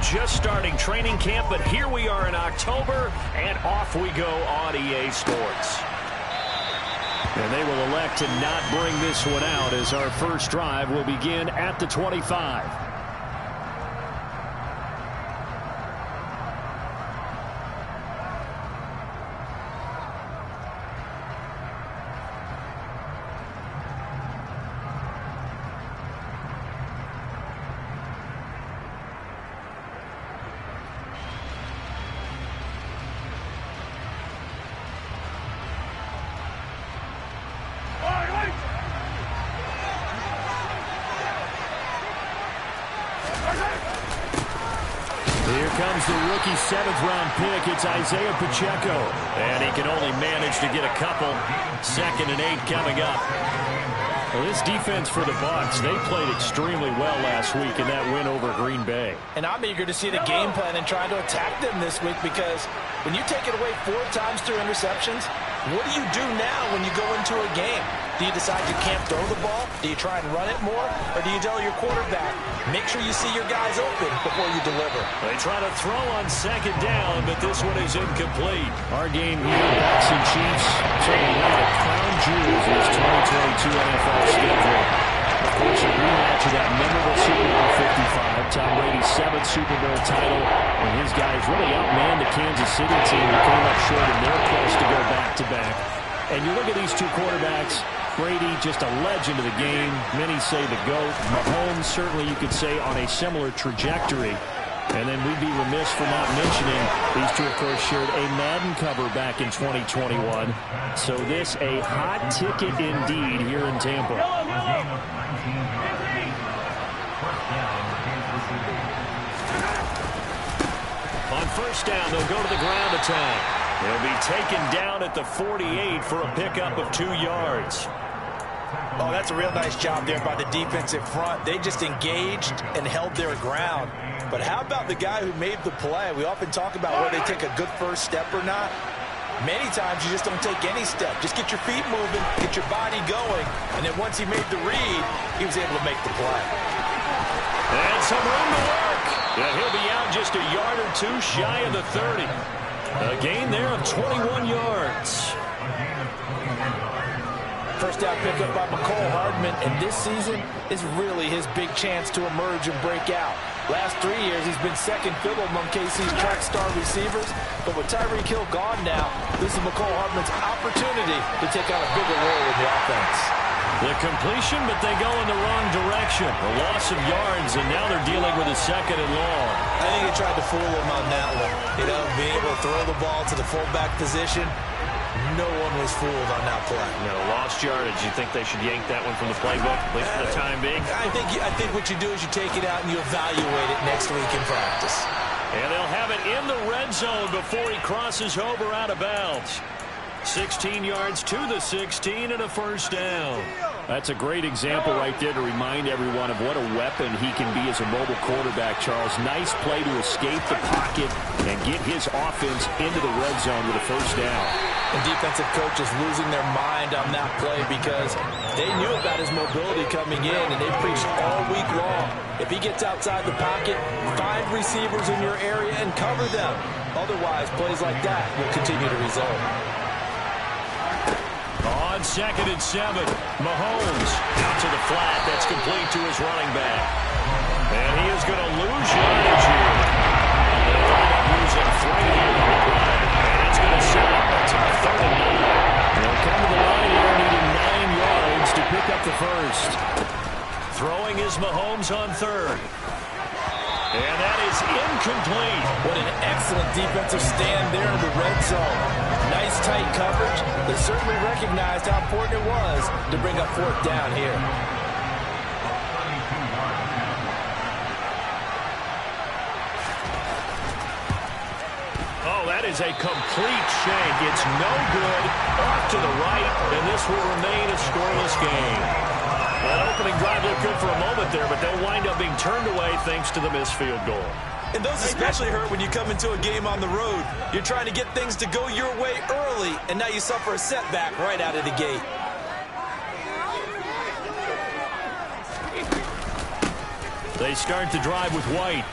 we're just starting training camp, but here we are in October, and off we go on EA Sports. And they will elect to not bring this one out as our first drive will begin at the 25. Comes the rookie 7th-round pick. It's Isaiah Pacheco. And he can only manage to get a couple. 2nd and 8 coming up. Well, this defense for the Bucs, they played extremely well last week in that win over Green Bay. And I'm eager to see the game plan and trying to attack them this week, because when you take it away 4 times through interceptions, what do you do now when you go into a game? Do you decide you can't throw the ball? Do you try and run it more? Or do you tell your quarterback, make sure you see your guys open before you deliver? They try to throw on 2nd down, but this one is incomplete. Our game here, Bucs and Chiefs, certainly one of the crown jewels in this 2022 NFL schedule. Of course, a rematch of that memorable Super Bowl 55, Tom Brady's 7th Super Bowl title, when his guys really outmanned the Kansas City team who came up short in their quest to go back-to-back. And you look at these two quarterbacks, Brady, just a legend of the game. Many say the GOAT. Mahomes, certainly you could say, on a similar trajectory. And then we'd be remiss for not mentioning these two, of course, shared a Madden cover back in 2021. So this a hot ticket indeed here in Tampa. On 1st down, they'll go to the ground attack. They'll be taken down at the 48 for a pickup of 2 yards. Oh, that's a real nice job there by the defensive front. They just engaged and held their ground. But how about the guy who made the play? We often talk about whether they take a good first step or not. Many times you just don't take any step. Just get your feet moving, get your body going, and then once he made the read, he was able to make the play. And some room to work. Yeah, he'll be out just a yard or 2 shy of the 30. A gain there of 21 yards. First down pickup by McCole Hardman, and this season is really his big chance to emerge and break out. Last 3 years, he's been second fiddle among KC's track star receivers, but with Tyreek Hill gone now, this is McCole Hardman's opportunity to take on a bigger role in the offense. The completion, but they go in the wrong direction. A loss of yards, and now they're dealing with a 2nd and long. I think he tried to fool him on that one. You know, being able to throw the ball to the fullback position. No one was fooled on that play. No, lost yardage. You think they should yank that one from the playbook, at least for the time being? I think what you do is you take it out and you evaluate it next week in practice. And they'll have it in the red zone before he crosses over out of bounds. 16 yards to the 16 and a 1st down. That's a great example right there to remind everyone of what a weapon he can be as a mobile quarterback, Charles. Nice play to escape the pocket and get his offense into the red zone with a 1st down. And defensive coaches losing their mind on that play because they knew about his mobility coming in, and they preached all week long. If he gets outside the pocket, find receivers in your area and cover them. Otherwise, plays like that will continue to result. On 2nd and 7, Mahomes out to the flat. That's complete to his running back. And he is going to lose yardage here. They'll end up losing 3 here. And it's going to set up to 3rd and 9. They'll come to the line here, needing 9 yards to pick up the 1st. Throwing is Mahomes on 3rd. And that is incomplete. What an excellent defensive stand there in the red zone. Nice tight coverage. They certainly recognized how important it was to bring up 4th down here. Oh, that is a complete shank. It's no good. Off to the right, and this will remain a scoreless game. That opening drive looked good for a moment there, but they'll wind up being turned away thanks to the missed field goal. And those especially hurt when you come into a game on the road. You're trying to get things to go your way early, and now you suffer a setback right out of the gate. They start the drive with White.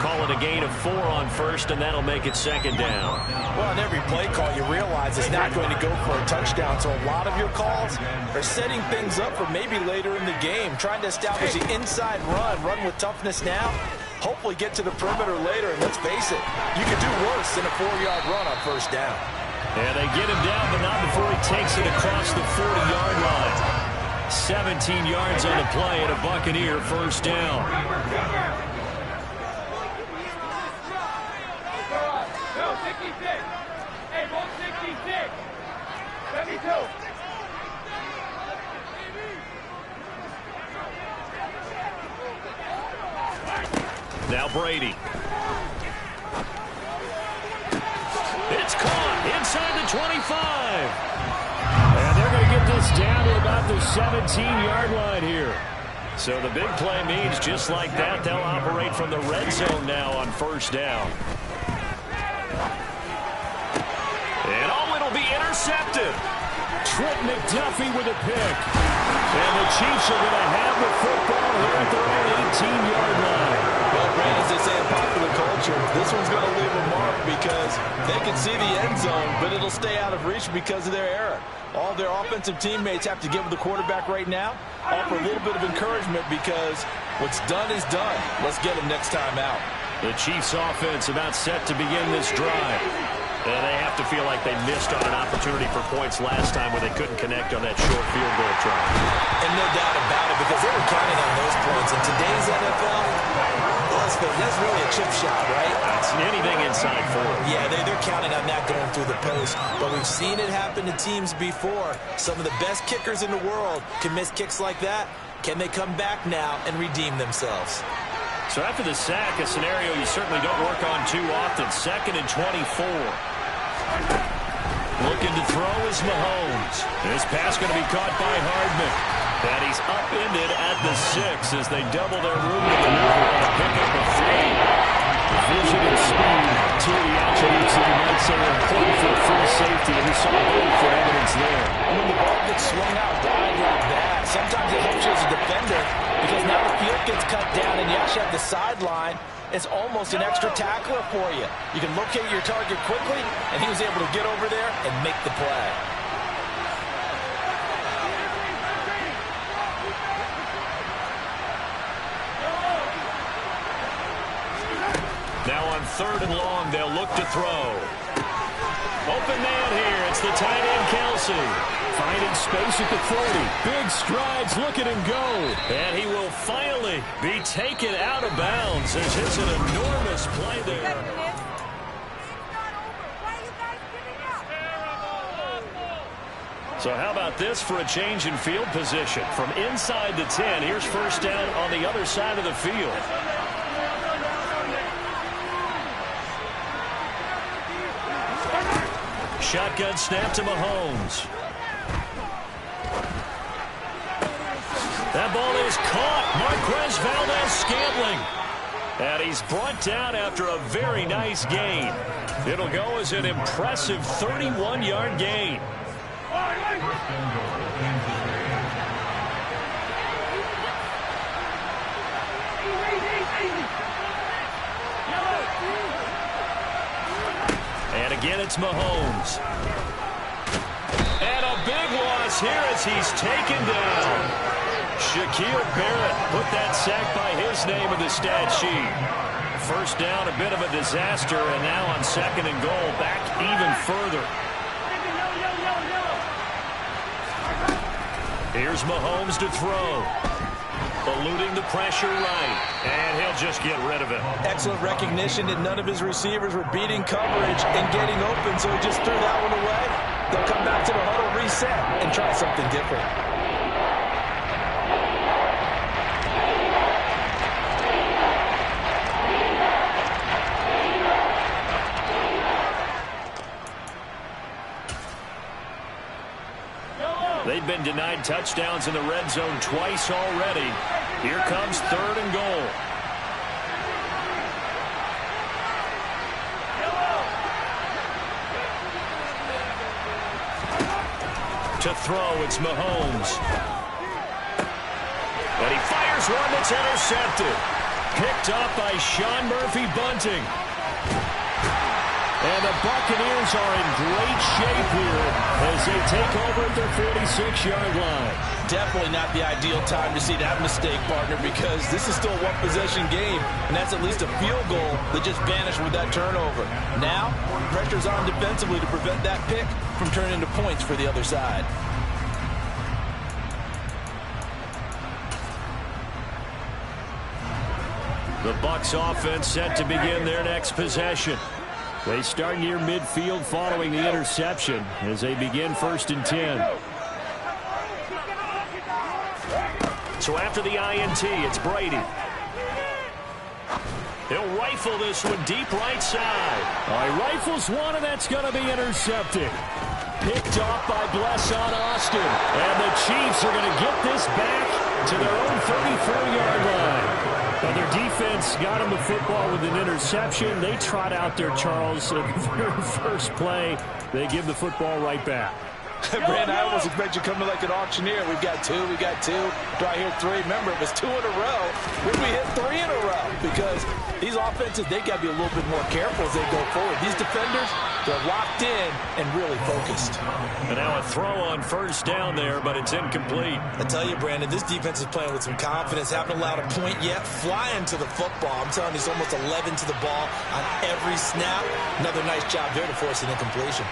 Call it a gain of 4 on first, and that'll make it second down. Well, on every play call, you realize it's not going to go for a touchdown, so a lot of your calls are setting things up for maybe later in the game, trying to establish the inside run with toughness now, hopefully get to the perimeter later, and let's face it, you could do worse than a 4-yard run on first down. And they get him down, but not before he takes it across the 40-yard line. 17 yards on the play and a Buccaneer first down. Now Brady. It's caught inside the 25. And they're going to get this down to about the 17-yard line here. So the big play means just like that, they'll operate from the red zone now on first down. And it'll be intercepted. Trent McDuffie with a pick. And the Chiefs are going to have the football here at their own 18-yard line. Well, Brad, as they say in popular culture, this one's going to leave a mark because they can see the end zone, but it'll stay out of reach because of their error. All their offensive teammates have to give the quarterback right now, offer a little bit of encouragement because what's done is done. Let's get them next time out. The Chiefs offense about set to begin this drive. And they have to feel like they missed on an opportunity for points last time where they couldn't connect on that short field goal try. And no doubt about it, because they were counting on those points. In today's NFL, that's really a chip shot, right? That's anything inside 4. Yeah, they're counting on that going through the post. But we've seen it happen to teams before. Some of the best kickers in the world can miss kicks like that. Can they come back now and redeem themselves? So after the sack, a scenario you certainly don't work on too often. 2nd and 24. Looking to throw is Mahomes. This pass going to be caught by Hardman. And he's upended at the 6 as they double their room to the middle and pick up a 3. Vision and speed, 2 of the attributes that you might say are important for a free safety, and we saw both for evidence there. And when the ball gets swung out wide like that, sometimes it helps you as a defender because now the field gets cut down and you actually have the sideline. It's almost an extra tackler for you. You can locate your target quickly, and he was able to get over there and make the play. Now on 3rd and long, they'll look to throw. Open man here. It's the tight end, Kelsey. Finding space at the 40. Big strides. Look at him go. And he will finally be taken out of bounds as it's an enormous play there. So how about this for a change in field position? From inside the 10, here's first down on the other side of the field. Shotgun snap to Mahomes. That ball is caught. Marquez Valdes-Scantling. And he's brought down after a very nice gain. It'll go as an impressive 31-yard gain. And again, it's Mahomes. And a big loss here as he's taken down. Shaquille Barrett put that sack by his name in the stat sheet. First down, a bit of a disaster, and now on 2nd and goal, back even further. Here's Mahomes to throw. Eluding the pressure right, and he'll just get rid of it. Excellent recognition that none of his receivers were beating coverage and getting open, so he just threw that one away. They'll come back to the huddle, reset, and try something different. They've been denied touchdowns in the red zone twice already. Here comes 3rd and goal. To throw, it's Mahomes. And he fires one that's intercepted. picked up by Sean Murphy-Bunting. And the Buccaneers are in great shape here as they take over at their 46-yard line. Definitely not the ideal time to see that mistake, partner, because this is still a one-possession game, and that's at least a field goal that just vanished with that turnover. Now, pressure's on defensively to prevent that pick from turning into points for the other side. The Bucs offense set to begin their next possession. They start near midfield following the interception as they begin 1st and 10. So after the INT, it's Brady. He'll rifle this one deep right side. He rifles one, and that's going to be intercepted. Picked off by Blesson Austin. And the Chiefs are going to get this back to their own 34-yard line. But their defense got him the football with an interception. They trot out there, Charles, at the very first play. They give the football right back. Brandon, I almost expect you coming like an auctioneer. We've got two. Do I hear three? Remember, it was 2 in a row. When we hit 3 in a row, because these offenses, they got to be a little bit more careful as they go forward. These defenders, they're locked in and really focused. And now a throw on 1st down there, but it's incomplete. I tell you, Brandon, this defense is playing with some confidence. Haven't allowed a point yet. Flying to the football. I'm telling you, it's almost 11 to the ball on every snap. Another nice job there to force an incompletion.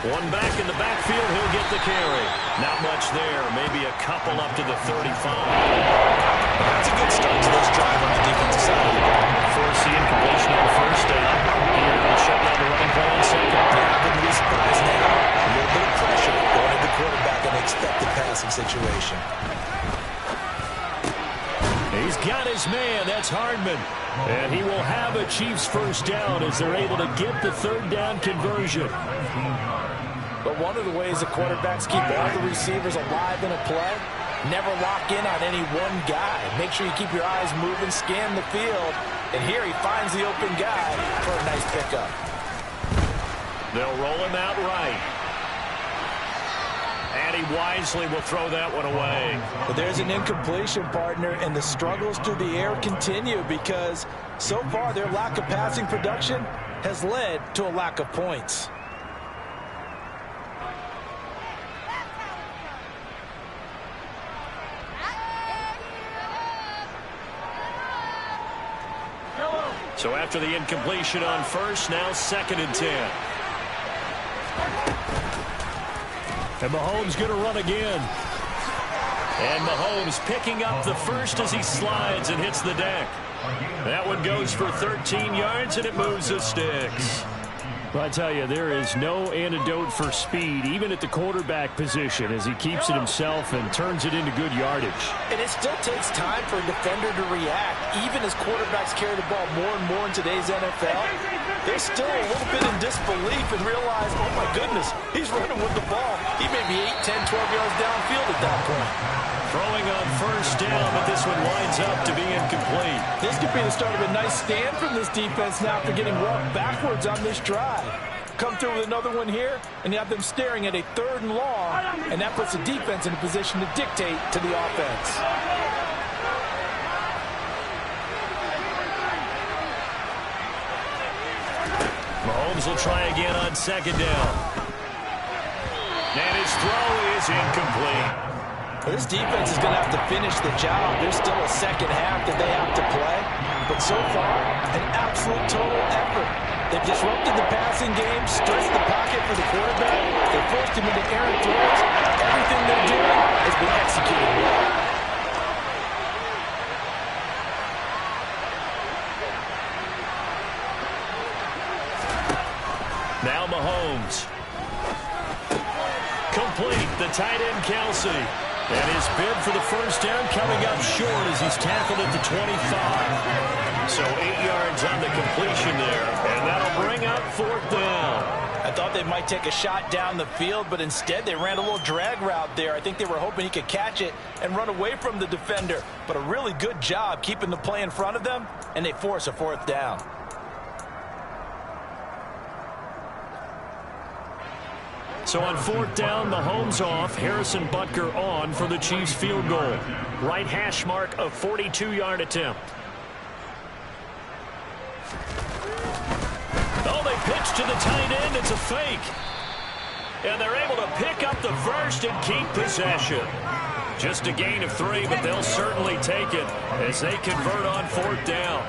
One back in the backfield, he'll get the carry. Not much there, maybe a couple up to the 35. That's a good start to this drive on the defensive side. Force the incompletion on 1st down. Here, they'll shut down the running play on 2nd. Yeah, I wouldn't be surprised now. A little bit of pressure going to the quarterback in an expected passing situation. He's got his man, that's Hardman. And he will have a Chiefs 1st down as they're able to get the 3rd down conversion. But one of the ways the quarterbacks keep all the receivers alive in a play, never lock in on any one guy. Make sure you keep your eyes moving, scan the field. And here he finds the open guy for a nice pickup. They'll roll him out right. And he wisely will throw that one away. But there's an incompletion, partner, and the struggles through the air continue because so far their lack of passing production has led to a lack of points. So after the incompletion on 1st, now 2nd and 10. And Mahomes going to run again. And Mahomes picking up the 1st as he slides and hits the deck. That one goes for 13 yards, and it moves the sticks. Well, I tell you, there is no antidote for speed, even at the quarterback position, as he keeps it himself and turns it into good yardage. And it still takes time for a defender to react. Even as quarterbacks carry the ball more and more in today's NFL, they're still a little bit in disbelief and realize, oh my goodness, he's running with the ball. He may be 8, 10, 12 yards downfield at that point. Throwing on 1st down, but this one winds up to be incomplete. This could be the start of a nice stand from this defense now after getting walked backwards on this drive. Come through with another one here, and you have them staring at a 3rd and long, and that puts the defense in a position to dictate to the offense. Mahomes will try again on 2nd down. And his throw is incomplete. This defense is going to have to finish the job. There's still a 2nd half that they have to play. But so far, an absolute total effort. They've disrupted the passing game, stretched the pocket for the quarterback. They forced him into errant throws. Everything they're doing has been executed well. Now Mahomes. Complete, the tight end Kelsey. And his bid for the 1st down coming up short as he's tackled at the 25. So 8 yards on the completion there, and that'll bring up 4th down. I thought they might take a shot down the field, but instead they ran a little drag route there. I think they were hoping he could catch it and run away from the defender. But a really good job keeping the play in front of them, and they force a 4th down. So on 4th down, Mahomes off, Harrison Butker on for the Chiefs field goal. Right hash mark, a 42-yard attempt. Oh, they pitch to the tight end. It's a fake. And they're able to pick up the first and keep possession. Just a gain of 3, but they'll certainly take it as they convert on 4th down.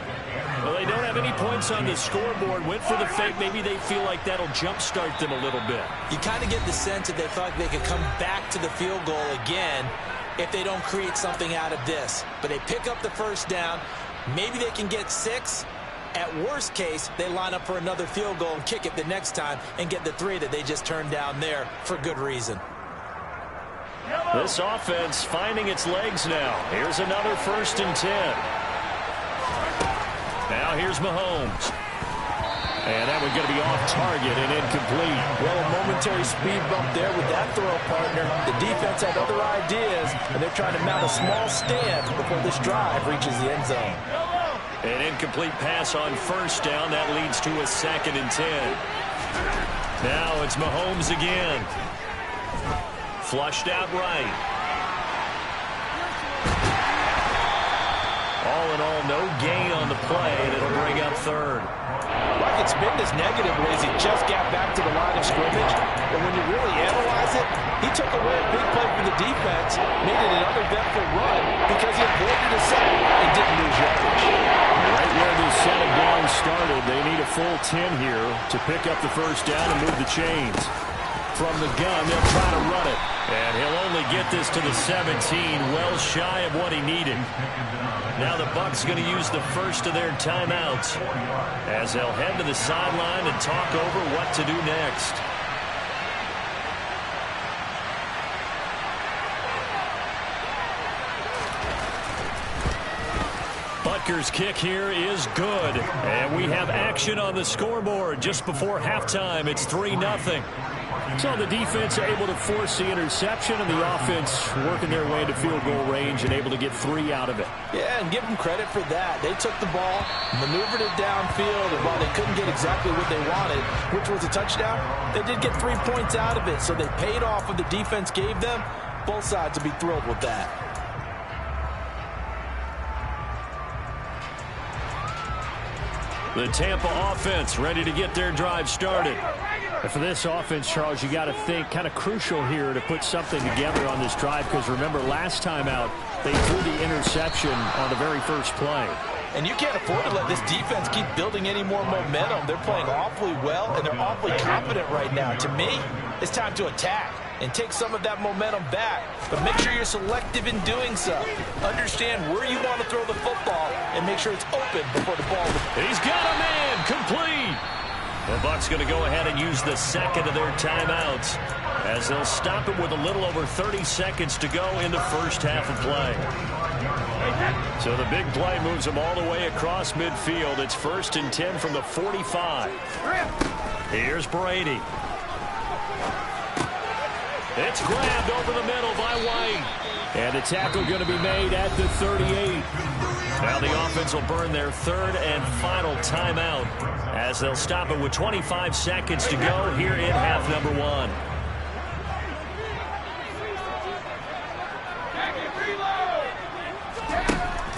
Well, they don't have any points on the scoreboard. Went for the fake. Maybe they feel like that'll jumpstart them a little bit. You kind of get the sense that they thought they could come back to the field goal again if they don't create something out of this. But they pick up the first down. Maybe they can get 6. At worst case, they line up for another field goal and kick it the next time and get the 3 that they just turned down there for good reason. This offense finding its legs now. Here's another 1st and 10. Now here's Mahomes. And that one's going to be off target and incomplete. Well, a momentary speed bump there with that throw, partner. The defense had other ideas, and they're trying to mount a small stand before this drive reaches the end zone. An incomplete pass on 1st down. That leads to a 2nd and 10. Now it's Mahomes again. Flushed out right. All in all, no gain on the play, and it'll bring up 3rd. Like it's been this negative ways he just got back to the line of scrimmage. But when you really analyze it, he took away a big play from the defense, made it an uneventful run because he avoided a sack and didn't lose yardage. Right where this set of downs started, they need a full 10 here to pick up the 1st down and move the chains. From the gun, they'll try to run it. And he'll only get this to the 17, well shy of what he needed. Now the Bucs going to use the first of their timeouts as they'll head to the sideline and talk over what to do next. Butker's kick here is good. And we have action on the scoreboard just before halftime. It's 3-0. So the defense able to force the interception, and the offense working their way into field goal range and able to get 3 out of it. Yeah, and give them credit for that. They took the ball, maneuvered it downfield, and while they couldn't get exactly what they wanted, which was a touchdown, they did get 3 points out of it. So they paid off what the defense gave them. Both sides will be thrilled with that. The Tampa offense ready to get their drive started. And for this offense, Charles, you got to think kind of crucial here to put something together on this drive, because remember last time out they threw the interception on the very first play. And you can't afford to let this defense keep building any more momentum. They're playing awfully well, and they're awfully confident right now. To me, it's time to attack and take some of that momentum back. But make sure you're selective in doing so. Understand where you want to throw the football and make sure it's open before the ball. He's got a man, complete. The Bucs going to go ahead and use the second of their timeouts as they'll stop it with a little over 30 seconds to go in the first half of play. So the big play moves them all the way across midfield. It's 1st and 10 from the 45. Here's Brady. It's grabbed over the middle by White. And a tackle going to be made at the 38. Now the offense will burn their 3rd and final timeout as they'll stop it with 25 seconds to go here in half number 1.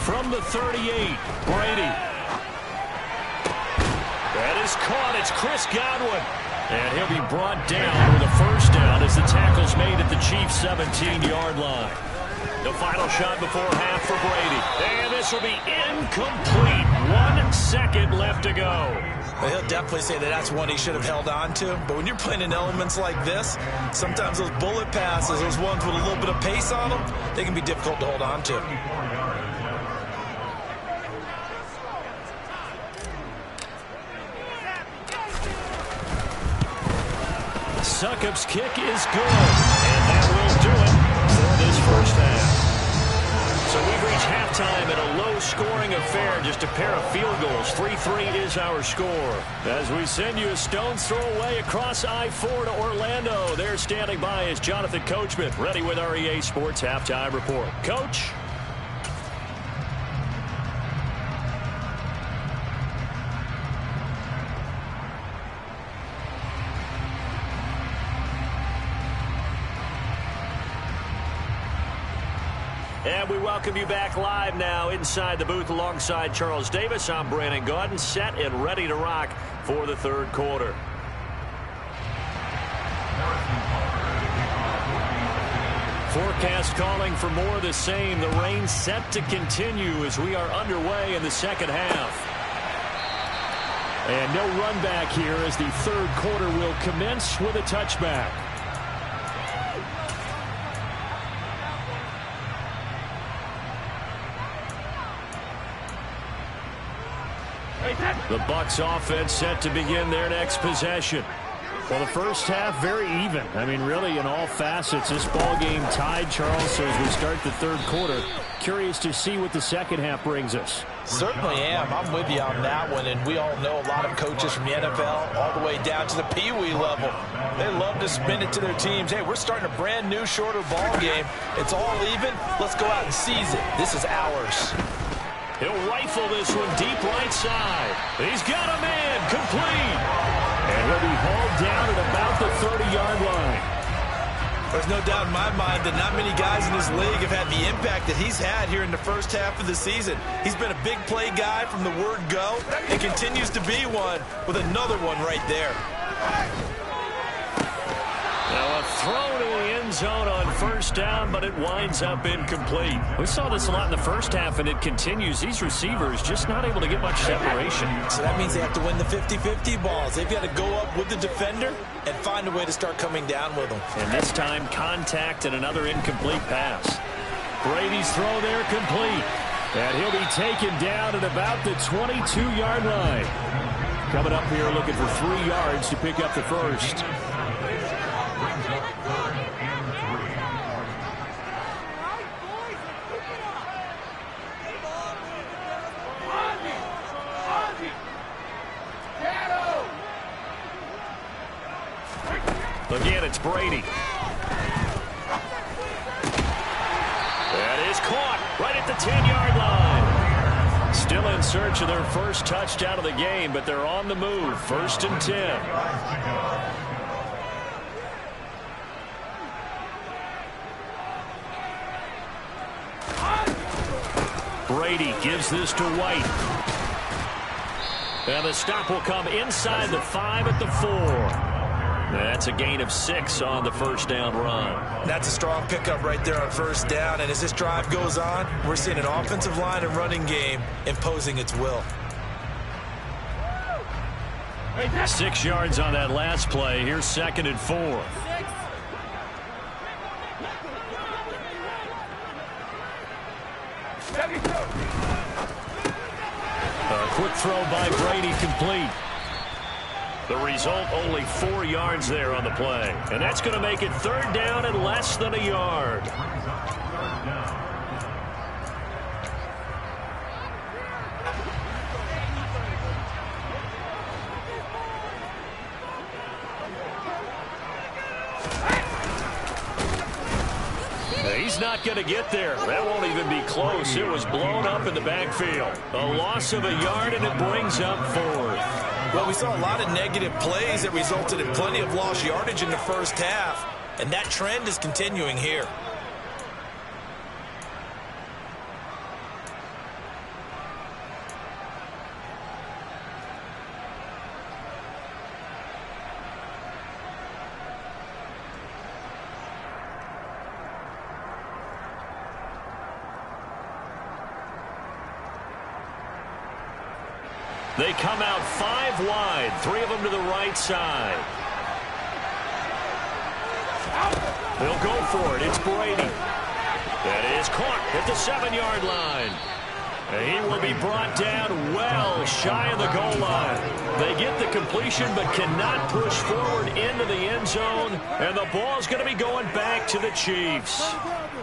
From the 38, Brady. That is caught. It's Chris Godwin. And he'll be brought down with a 1st down as the tackle's made at the Chiefs' 17-yard line. The final shot before half for Brady. And this will be incomplete. 1 second left to go. Well, he'll definitely say that that's one he should have held on to. But when you're playing in elements like this, sometimes those bullet passes, those ones with a little bit of pace on them, they can be difficult to hold on to. Succop's kick is good. And that will do it for this first half. So we've reached halftime in a low-scoring affair, just a pair of field goals. 3-3 is our score. As we send you a stone's throw away across I-4 to Orlando. There standing by is Jonathan Coachman, ready with our EA Sports Halftime Report. Coach? And we welcome you back live now inside the booth alongside Charles Davis. I'm Brandon Gaudin, set and ready to rock for the third quarter. Forecast calling for more of the same. The rain set to continue as we are underway in the second half. And no run back here as the third quarter will commence with a touchback. The Bucs offense set to begin their next possession. Well, the first half, very even. I mean, really, in all facets, this ball game tied, Charles. So as we start the third quarter, curious to see what the second half brings us. Certainly am. I'm with you on that one. And we all know a lot of coaches from the NFL all the way down to the Pee-wee level. They love to spin it to their teams. Hey, we're starting a brand new, shorter ball game. It's all even. Let's go out and seize it. This is ours. He'll rifle this one deep right side. He's got a man complete. And he'll be hauled down at about the 30-yard line. There's no doubt in my mind that not many guys in this league have had the impact that he's had here in the first half of the season. He's been a big play guy from the word go and continues to be one with another one right there. Now a throw to the end zone on first down, but it winds up incomplete. We saw this a lot in the first half, and it continues. These receivers just not able to get much separation. So that means they have to win the 50-50 balls. They've got to go up with the defender and find a way to start coming down with them. And this time, contact and another incomplete pass. Brady's throw there complete. And he'll be taken down at about the 22-yard line. Coming up here looking for 3 yards to pick up the first. Again, it's Brady. That is caught right at the 10-yard line. Still in search of their first touchdown of the game, but they're on the move. 1st and 10. Brady gives this to White. And the stop will come inside the 5 at the 4. That's a gain of 6 on the first down run. That's a strong pickup right there on first down. And as this drive goes on, we're seeing an offensive line and running game imposing its will. 6 yards on that last play. Here's 2nd and 4. A quick throw by Brady complete. The result, only 4 yards there on the play. And that's going to make it 3rd down and less than a yard. He's not going to get there. That won't even be close. It was blown up in the backfield. A loss of a yard, and it brings up 4th. Well, we saw a lot of negative plays that resulted in plenty of lost yardage in the first half, and that trend is continuing here. They come out 5 wide, 3 of them to the right side. They'll go for it. It's Brady. That is caught at the 7-yard line. And he will be brought down well shy of the goal line. They get the completion but cannot push forward into the end zone. And the ball's going to be going back to the Chiefs.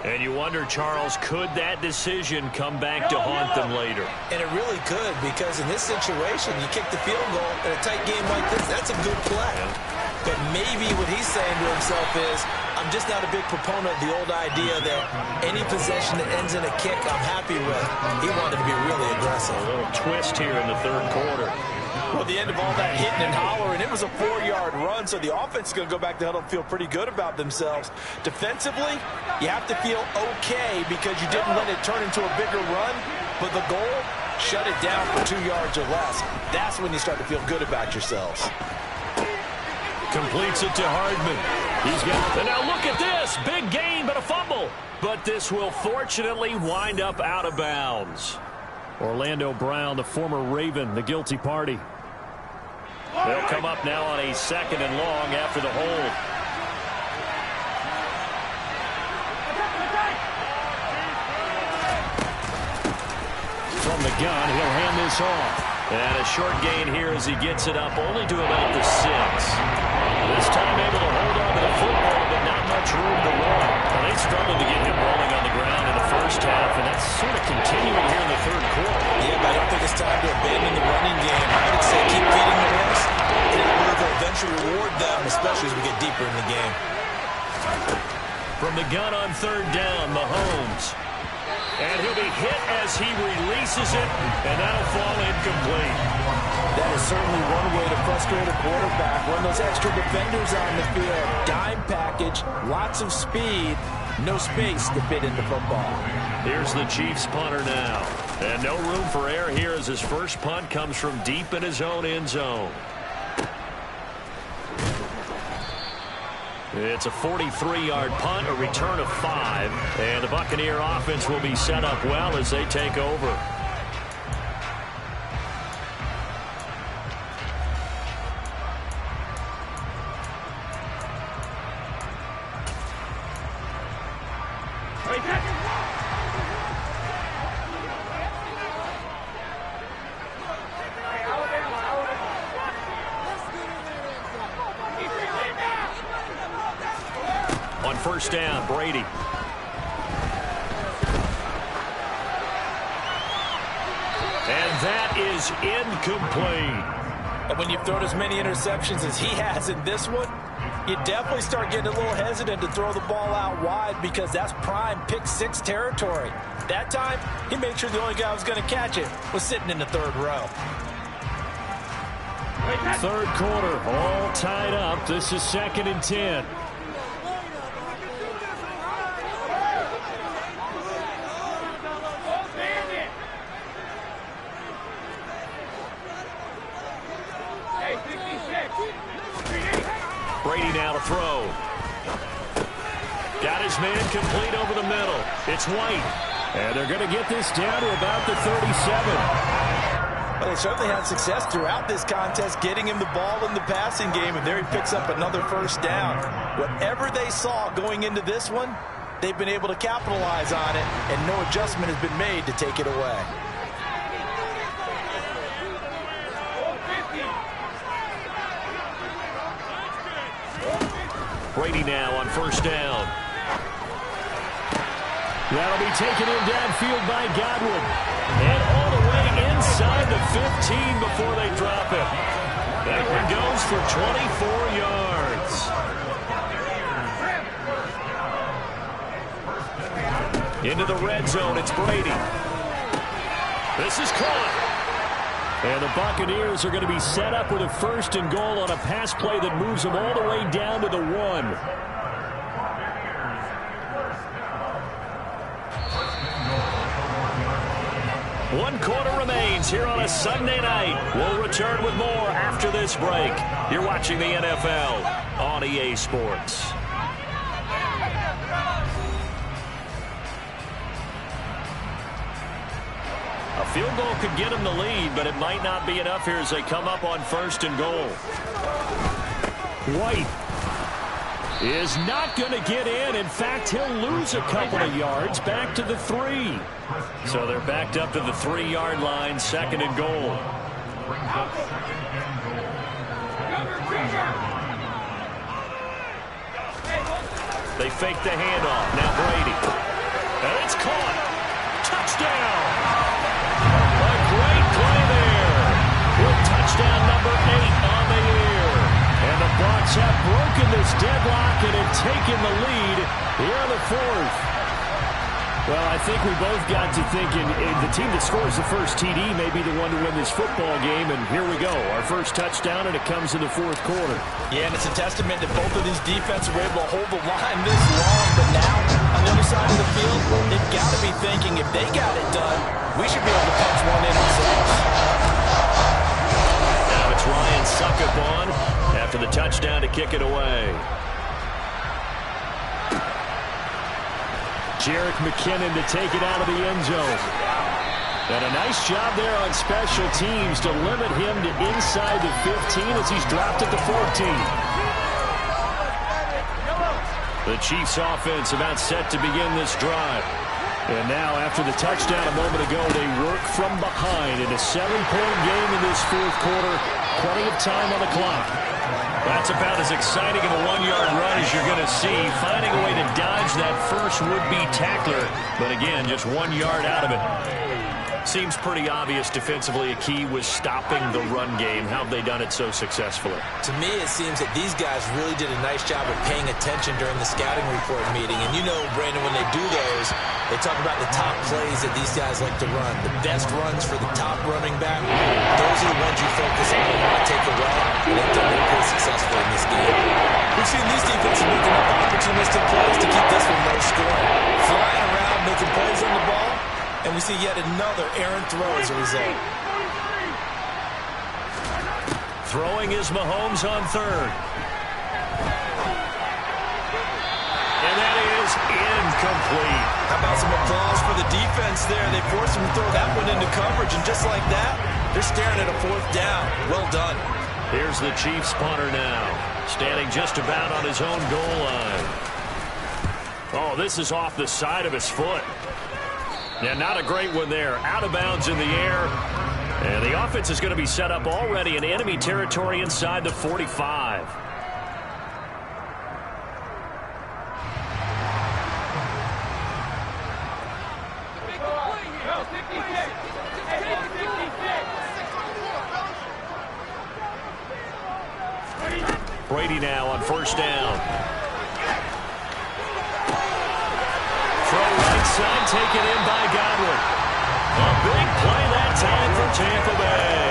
And you wonder, Charles, could that decision come back to haunt them later? And it really could, because in this situation, you kick the field goal in a tight game like this, that's a good play. But maybe what he's saying to himself is, I'm just not a big proponent of the old idea that any possession that ends in a kick I'm happy with. He wanted to be really aggressive. A little twist here in the third quarter. Well, at the end of all that hitting and hollering, it was a 4-yard run, so the offense is going to go back to huddle and feel pretty good about themselves. Defensively, you have to feel okay because you didn't let it turn into a bigger run, but the goal, shut it down for 2 yards or less. That's when you start to feel good about yourselves. Completes it to Hardman. He's got it. And now look at this. Big gain, but a fumble. But this will fortunately wind up out of bounds. Orlando Brown, the former Raven, the guilty party. They'll come up now on a 2nd and long after the hold. From the gun, he'll hand this off. And a short gain here as he gets it up only to about the 6. This time able to hold on to the football, but not much room to run. Well, they struggled to get him rolling on the ground in the first half, and that's sort of continuing here in the 3rd quarter. Yeah, but I don't think it's time to abandon the running game. I would say keep feeding the horse, and it will eventually reward them, especially as we get deeper in the game. From the gun on 3rd down, Mahomes. And he'll be hit as he releases it, and that'll fall incomplete. That is certainly one way to frustrate a quarterback. Run those extra defenders on the field. Dime package, lots of speed, no space to fit into football. Here's the Chiefs punter now. And no room for error here as his first punt comes from deep in his own end zone. It's a 43-yard punt, a return of 5. And the Buccaneer offense will be set up well as they take over. On 1st down, Brady. And that is incomplete. And when you've thrown as many interceptions as he has in this one, you definitely start getting a little hesitant to throw the ball out wide because that's prime pick-6 territory. That time, he made sure the only guy who was going to catch it was sitting in the 3rd row. 3rd quarter, all tied up. This is 2nd and 10. Brady now to throw. Got his man complete over the middle. It's White. And they're going to get this down to about the 37. Well, they certainly had success throughout this contest getting him the ball in the passing game, and there he picks up another 1st down. Whatever they saw going into this one, they've been able to capitalize on it, and no adjustment has been made to take it away. Brady now on 1st down. That'll be taken in downfield by Godwin. And all the way inside the 15 before they drop it. That one goes for 24 yards. Into the red zone, it's Brady. This is caught. And the Buccaneers are going to be set up with a 1st and goal on a pass play that moves them all the way down to the 1. One quarter remains here on a Sunday night. We'll return with more after this break. You're watching the NFL on EA Sports. A field goal could get them the lead, but it might not be enough here as they come up on 1st and goal. White is not going to get in. In fact, he'll lose a couple of yards back to the 3. So they're backed up to the 3-yard line, 2nd and goal. They fake the handoff. Now Brady. And it's caught. Touchdown. A great play there. With touchdown number 8 on the year. And the Bucs have broken this deadlock and have taken the lead here in the 4th. Well, I think we both got to thinking the team that scores the first TD may be the one to win this football game, and here we go. Our first touchdown, and it comes in the fourth quarter. Yeah, and it's a testament that both of these defenses were able to hold the line this long, but now, on the other side of the field, they've got to be thinking if they got it done, we should be able to punch one in ourselves. Now it's Ryan Suckup on after the touchdown to kick it away. Jerick McKinnon to take it out of the end zone. And a nice job there on special teams to limit him to inside the 15 as he's dropped at the 14. The Chiefs offense about set to begin this drive. And now after the touchdown a moment ago, they work from behind in a 7-point game in this fourth quarter. Plenty of time on the clock. That's about as exciting of a 1-yard run as you're going to see. Finding a way to dodge that first would-be tackler. But again, just 1 yard out of it. Seems pretty obvious defensively a key was stopping the run game. How have they done it so successfully? To me, it seems that these guys really did a nice job of paying attention during the scouting report meeting. And you know, Brandon, when they do those, they talk about the top plays that these guys like to run. The best runs for the top running back. Those are the ones you focus on and want to take away. And they've done it pretty successful in this game. We've seen these defenses making up opportunistic plays to keep this one low scoring. Flying around, making plays on the ball. And we see yet another errant throw as a result. Throwing is Mahomes on third. And that is incomplete. How about some applause for the defense there? They forced him to throw that one into coverage, and just like that, they're staring at a fourth down. Well done. Here's the Chiefs punter now, standing just about on his own goal line. Oh, this is off the side of his foot. Yeah, not a great one there. Out of bounds in the air. And the offense is going to be set up already in enemy territory inside the 45. Brady now on first down. Throw right side, taken in by Godwin. A big play that time for Tampa Bay.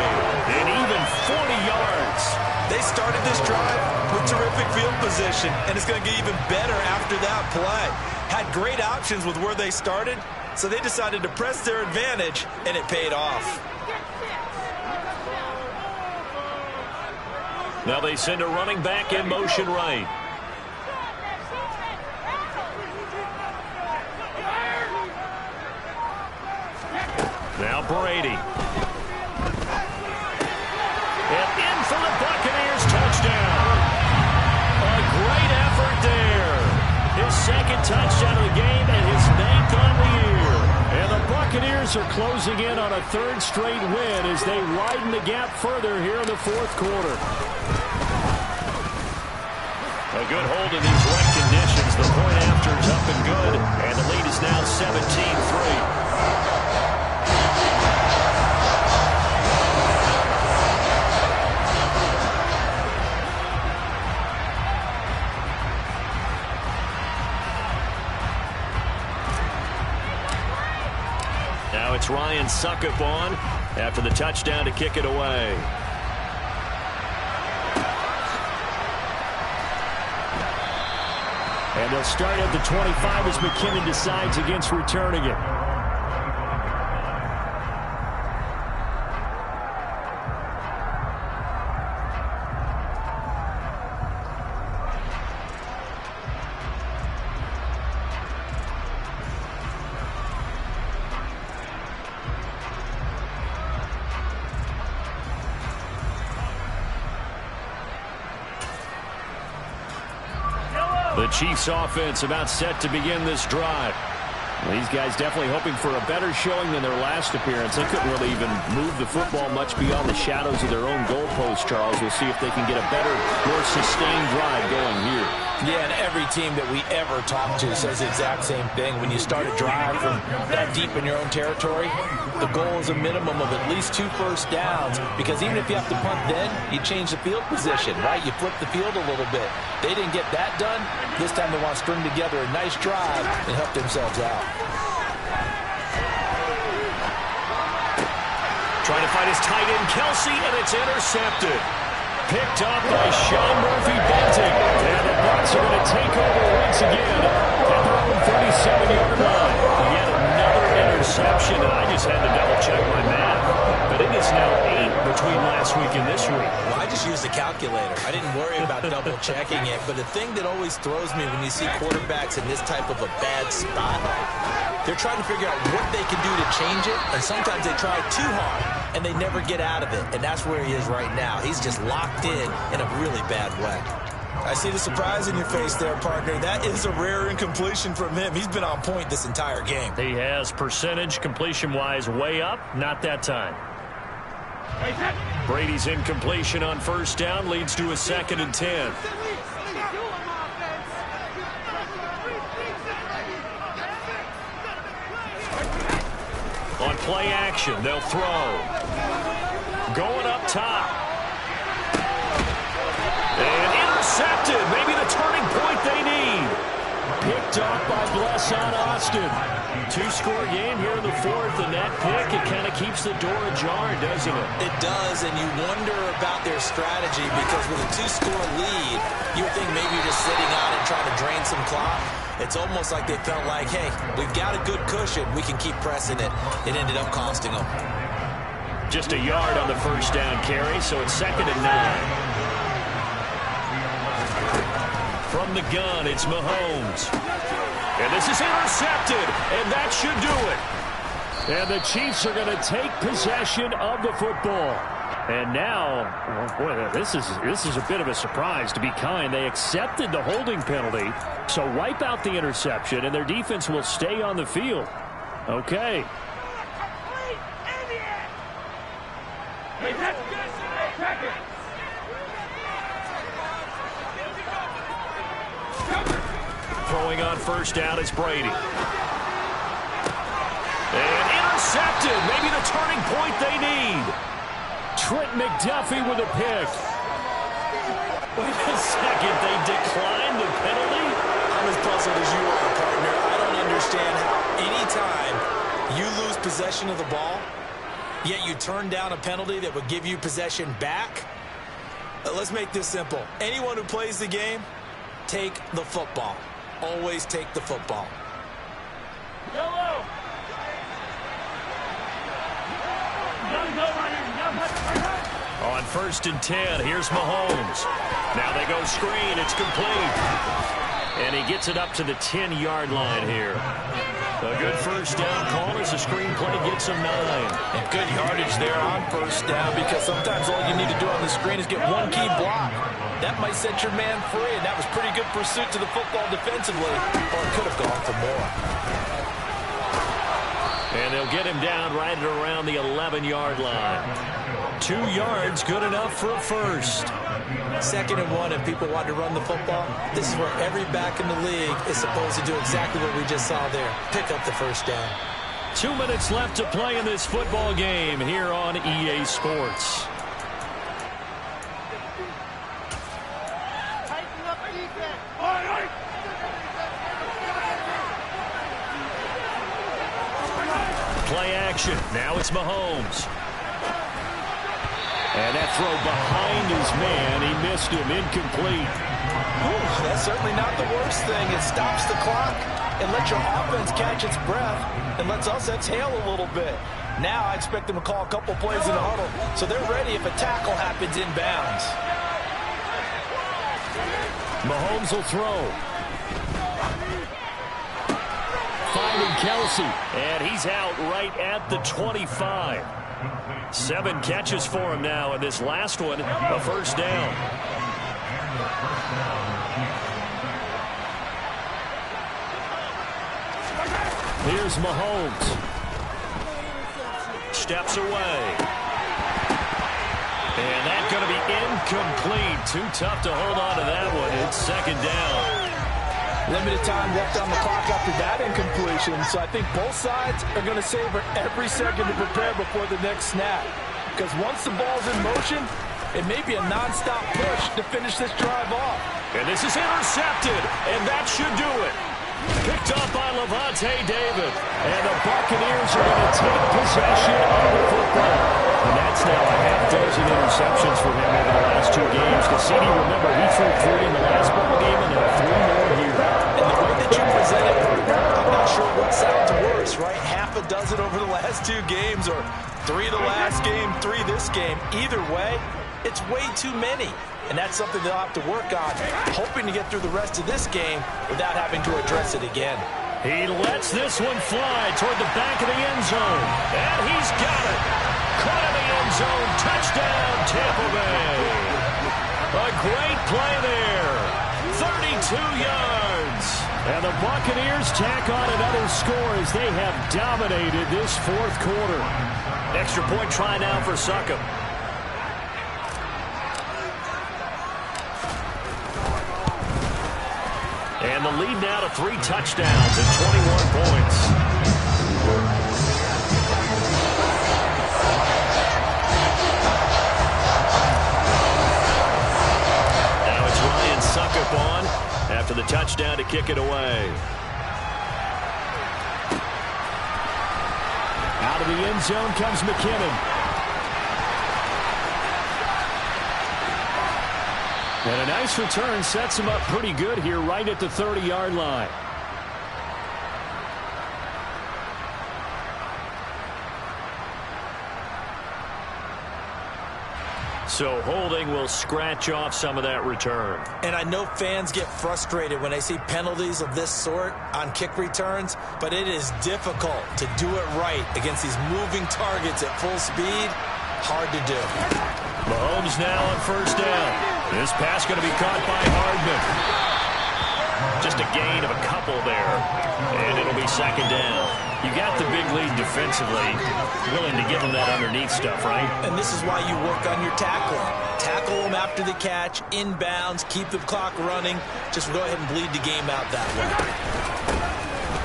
And even 40 yards. They started this drive with terrific field position, and it's going to get even better after that play. Had great options with where they started, so they decided to press their advantage, and it paid off. Now they send a running back in motion right. Now Brady. And in for the Buccaneers touchdown. A great effort there. His second touchdown of the game and his 9th on the year. And the Buccaneers are closing in on a 3rd straight win as they widen the gap further here in the fourth quarter. A good hold in these wet conditions. The point after is up and good. And the lead is now 17-3. Now it's Ryan Suckup on after the touchdown to kick it away. And they'll start at the 25 as McKinnon decides against returning it. The Chiefs offense about set to begin this drive. Well, these guys definitely hoping for a better showing than their last appearance. They couldn't really even move the football much beyond the shadows of their own goalpost, Charles. We'll see if they can get a better, more sustained drive going here. Yeah, and every team that we ever talk to says the exact same thing. When you start a drive from that deep in your own territory, the goal is a minimum of at least 2 first downs, because even if you have to punt then, you change the field position, right? You flip the field a little bit. They didn't get that done. This time they want to string together a nice drive and help themselves out. Trying to find his tight end, Kelsey, and it's intercepted. Picked up by Sean Murphy-Bunting. And the Bucs are going to take over once again at their own 37-yard line. Yet another interception, and I just had to double-check my math. But it is now 8 between last week and this week. Well, I just used a calculator. I didn't worry about double-checking it. But the thing that always throws me when you see quarterbacks in this type of a bad spot, they're trying to figure out what they can do to change it, and sometimes they try too hard, and they never get out of it, and that's where he is right now. He's just locked in a really bad way. I see the surprise in your face there, partner. That is a rare incompletion from him. He's been on point this entire game. He has percentage completion-wise way up, not that time. Brady's incompletion on first down leads to a 2nd and 10. On play action, they'll throw. Going up top. And intercepted. Maybe the turning point they need. Picked up by Blesson Austin. 2-score game here in the 4th, and that pick, it kind of keeps the door ajar, doesn't it? It does, and you wonder about their strategy because with a 2-score lead, you would think maybe you're just sitting on it trying to drain some clock. It's almost like they felt like, hey, we've got a good cushion. We can keep pressing it. It ended up costing them. Just a yard on the first down carry, so it's 2nd and 9. From the gun, it's Mahomes. And this is intercepted, and that should do it. And the Chiefs are going to take possession of the football. And now, boy, this is a bit of a surprise, to be kind. They accepted the holding penalty, so wipe out the interception, and their defense will stay on the field. Okay. Throwing on first down is Brady. And intercepted. Maybe the turning point they need. Trent McDuffie with a pick. Wait a second. They declined the penalty? I'm as puzzled as you are, partner. I don't understand how anytime you lose possession of the ball, yet you turn down a penalty that would give you possession back. Let's make this simple. Anyone who plays the game, take the football. Always take the football. Yellow. On 1st and 10, here's Mahomes. Now they go screen. It's complete. And he gets it up to the 10-yard line here. A good first down call as the screen play gets him 9. And good yardage there on first down because sometimes all you need to do on the screen is get one key block. That might set your man free, and that was pretty good pursuit to the football defensively, or it could have gone for more. And they'll get him down right at around the 11-yard line. 2 yards, good enough for a first. 2nd and 1, and people want to run the football. This is where every back in the league is supposed to do exactly what we just saw there. Pick up the first down. 2 minutes left to play in this football game here on EA Sports. Play action. Now it's Mahomes. And that throw behind his man. He missed him. Incomplete. Ooh, that's certainly not the worst thing. It stops the clock and lets your offense catch its breath and lets us exhale a little bit. Now I expect them to call a couple plays in the huddle so they're ready if a tackle happens inbounds. Mahomes will throw. Finding Kelsey. And he's out right at the 25. 7 catches for him now, and this last one, a first down. Here's Mahomes. Steps away. And that's going to be incomplete. Too tough to hold on to that one. It's 2nd down. Limited time left on the clock after that incompletion, so I think both sides are going to savor every second to prepare before the next snap. Because once the ball's in motion, it may be a nonstop push to finish this drive off. And this is intercepted, and that should do it. Picked up by Levante David. And the Buccaneers are going to take possession of the football. And that's now a half dozen interceptions for him over the last 2 games. Cassini, remember, he threw 3 in the last ball game and then 3 more here. And the way that you present it, I'm not sure what sounds worse, right? Half a dozen over the last 2 games or 3 the last game, 3 this game. Either way, it's way too many. And that's something they'll have to work on, hoping to get through the rest of this game without having to address it again. He lets this one fly toward the back of the end zone. And he's got it. Caught in the end zone. Touchdown, Tampa Bay. A great play there. 32 yards. And the Buccaneers tack on another score as they have dominated this 4th quarter. Extra point try now for Succop. And the lead now to 3 touchdowns and 21 points. Now it's Ryan Succop on after the touchdown to kick it away. Out of the end zone comes McKinnon. And a nice return sets him up pretty good here right at the 30-yard line. So holding will scratch off some of that return. And I know fans get frustrated when they see penalties of this sort on kick returns, but it is difficult to do it right against these moving targets at full speed. Hard to do. Mahomes now on 1st down. This pass going to be caught by Hardman. Just a gain of a couple there. And it'll be 2nd down. You got the big lead defensively. Willing to give them that underneath stuff, right? And this is why you work on your tackling. Tackle them after the catch, inbounds, keep the clock running. Just go ahead and bleed the game out that way.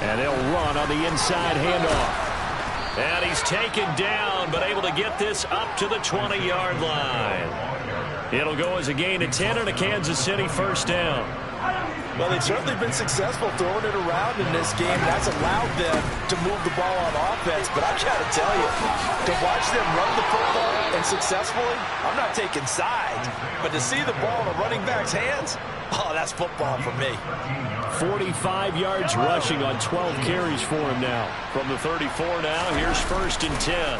And they'll run on the inside handoff. And he's taken down, but able to get this up to the 20-yard line. It'll go as a gain of 10 and a Kansas City 1st down. Well, they've certainly been successful throwing it around in this game. That's allowed them to move the ball on offense. But I've got to tell you, to watch them run the football and successfully, I'm not taking sides. But to see the ball in a running back's hands, oh, that's football for me. 45 yards rushing on 12 carries for him now. From the 34 now, here's 1st and 10.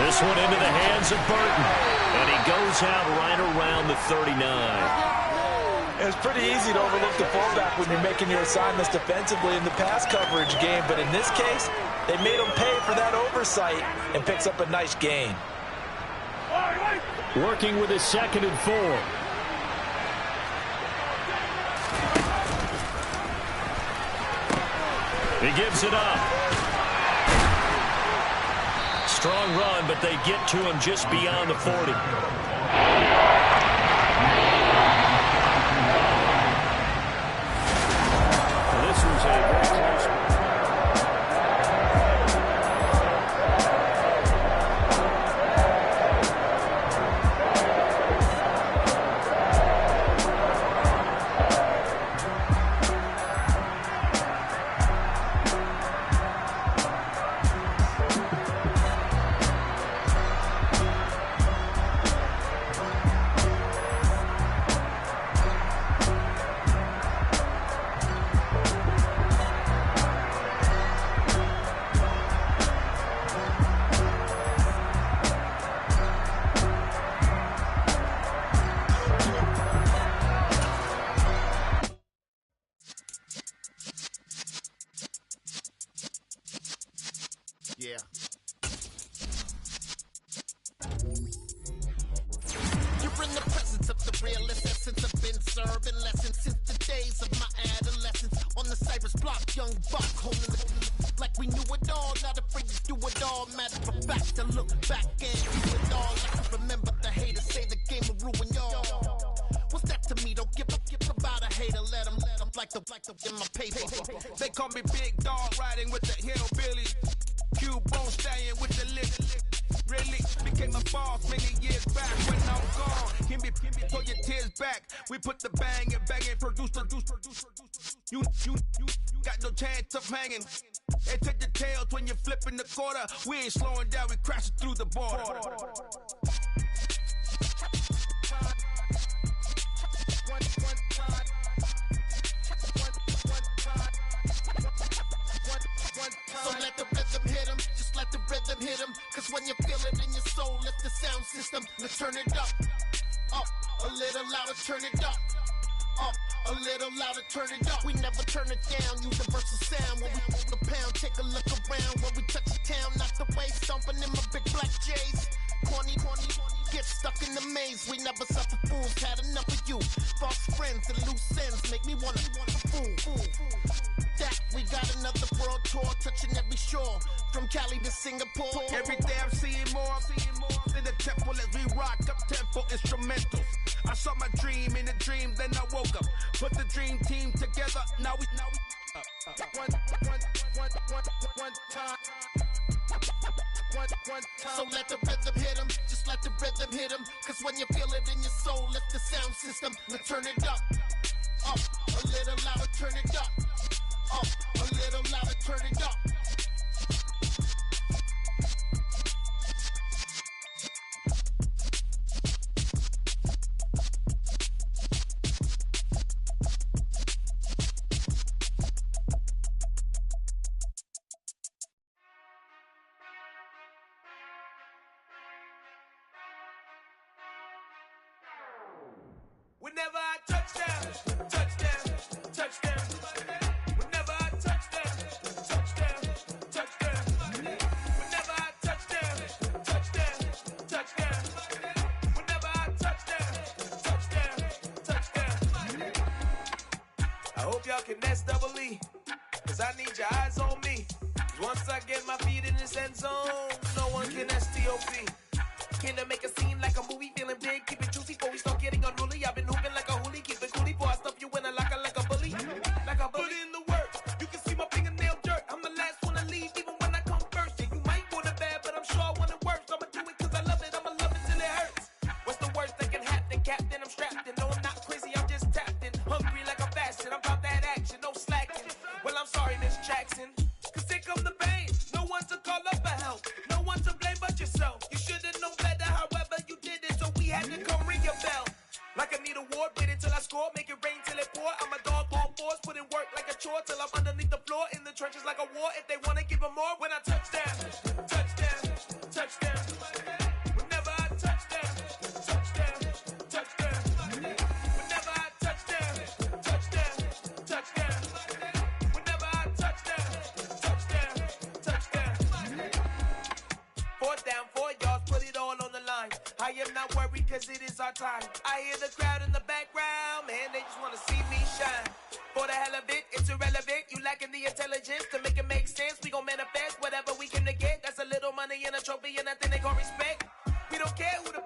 This one into the hands of Burton. And he goes out right around the 39. It's pretty easy to overlook the fullback when you're making your assignments defensively in the pass coverage game. But in this case, they made him pay for that oversight and picks up a nice gain. Working with his 2nd and 4. He gives it up. Strong run, but they get to him just beyond the 40. This was a very close one. Yeah. You're in the presence of the realest essence. I've been serving lessons since the days of my adolescence. On the Cypress block, young buck holding the like we knew it all, not afraid to do it all. Matter of fact, to look back and do it all. Like I remember the haters say the game will ruin y'all. What's that to me? Don't give about a hater. Let them like the in my paper. They call me Big Dog, riding with the hillbillies. Q-Bone stallion with the lick. Really became a boss many years back when I'm gone. Give me throw your tears back. We put the bang and produce. You got no chance of hanging. And take the tails when you're flipping the quarter. We ain't slowing down, we crashing through the border. So let the rhythm hit him, just let the rhythm hit him. Cause when you feel it in your soul, lift the sound system. Let's turn it up, a little louder, turn it up. A little louder, turn it up. We never turn it down, universal sound. When we move the pound, take a look around. When we touch the town, not the way, stomping in my big black J's. Corny, get stuck in the maze. We never suffer fools, had enough of you. False friends and loose ends make me wanna fool. That we got another world tour, touching every shore. From Cali to Singapore. Every day I'm seeing more in the temple as we rock up tempo instrumentals. I saw my dream in a dream, then I woke up. Put the dream team together, now we one time. So let the rhythm hit him, just let the rhythm hit him. Cause when you feel it in your soul, lift the sound system. Let's turn it up, a little louder, turn it up, a little louder, turn it up. Whenever I touchdown. Whenever I touchdown. Whenever I touchdown. Whenever I touchdown. I hope y'all can nest double E, cause I need your eyes on me. Once I get my feet in this end zone, no one can STOP. Can I make a scene like a movie, feeling big, keep it juicy before we start getting unruly. I've been hooping like a hoolie, keep it coolie before I stuff you in a locker like a bully. Put in the work, you can see my fingernail dirt. I'm the last one to leave, even when I come first. Yeah, you might want it bad, but I'm sure I want it worse. I'ma do it cause I love it, I'ma love it till it hurts. What's the worst that can happen, Captain? I'm strapped in, no I'm not crazy, I'm just tapped in. Hungry like I'm fasting, I'm about that action, no slacking. Well, I'm sorry, Miss Jackson, cause here come the pain. No one to call up for help, no one to blame but yourself. You should've known better, however you did it, so we had to come ring your bell. Like I need a ward, wait until I score, make it rain till it pour. I'm a dog on fours, put in work like a chore till I'm underneath the floor, in the trenches like a war. If they wanna give them more, when I touchdown. Whenever I touchdown. Whenever I touchdown. Whenever I touchdown. Fourth down, 4 yards, put it all on the line. I am not worried cause it is our time. I hear the crowd in the background, man, they just wanna see me shine. For the hell of it, it's irrelevant. You lacking the intelligence to make it make sense. We gon' manifest whatever we can to get. That's a little money and a trophy and nothing they gon' respect. We don't care who the